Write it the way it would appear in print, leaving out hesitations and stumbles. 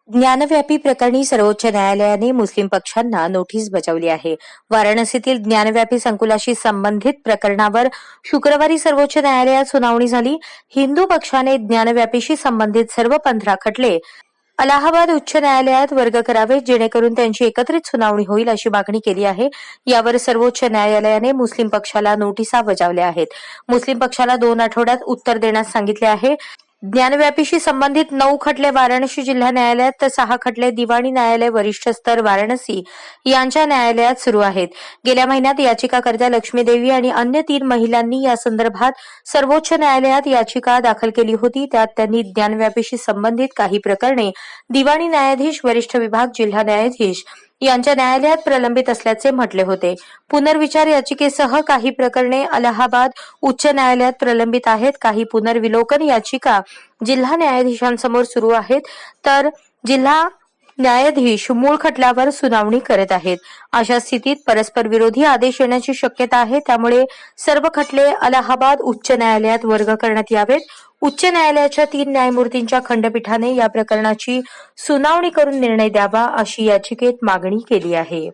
ज्ञानव्यापी प्रकरणी सर्वोच्च न्यायालयाने मुस्लिम पक्षांना नोटीस बजावली आहे. वाराणसीतील ज्ञानव्यापी संकुलाशी संबंधित प्रकरणावर शुक्रवारी सर्वोच्च न्यायालयात सुनावणी झाली. हिंदू पक्षाने ज्ञानव्यापीशी संबंधित सर्व 15 खटले अलाहाबाद उच्च न्यायालयात वर्ग करावेत, जेणेकरून त्यांची एकत्रित सुनावणी होईल अशी मागणी केली आहे. यावर सर्वोच्च न्यायालयाने मुस्लिम पक्षाला नोटिसा बजावल्या आहेत. मुस्लिम पक्षाला 2 आठवड्यात उत्तर देण्यास सांगितले आहे. ज्ञानव्यापीशी संबंधित 9 खटले वाराणसी जिल्हा न्यायालयात तर 6 खटले दिवाणी न्यायालय वरिष्ठ स्तर वाराणसी यांच्या न्यायालयात सुरू आहेत. गेल्या महिन्यात याचिकाकर्त्या लक्ष्मीदेवी आणि अन्य 3 महिलांनी या संदर्भात सर्वोच्च न्यायालयात याचिका दाखल केली होती. त्यात त्यांनी ज्ञानव्यापीशी संबंधित काही प्रकरणे दिवाणी न्यायाधीश, वरिष्ठ विभाग, जिल्हा न्यायाधीश यांच्या न्यायालयात प्रलंबित असल्याचे म्हटले होते. पुनर्विचार याचिकेसह काही प्रकरणे अलाहाबाद उच्च न्यायालयात प्रलंबित आहेत. काही पुनर्विलोकन याचिका जिल्हा न्यायाधीशांसमोर सुरू आहेत, तर जिल्हा न्यायाधीश मूळ खटल्यावर सुनावणी करत आहेत. अशा स्थितीत परस्पर विरोधी आदेश येण्याची शक्यता आहे. त्यामुळे सर्व खटले अलाहाबाद उच्च न्यायालयात वर्ग करण्यात यावेत. उच्च न्यायालयाच्या 3 न्यायमूर्तींच्या खंडपीठाने या प्रकरणाची सुनावणी करून निर्णय द्यावा अशी याचिकेत मागणी केली आहे.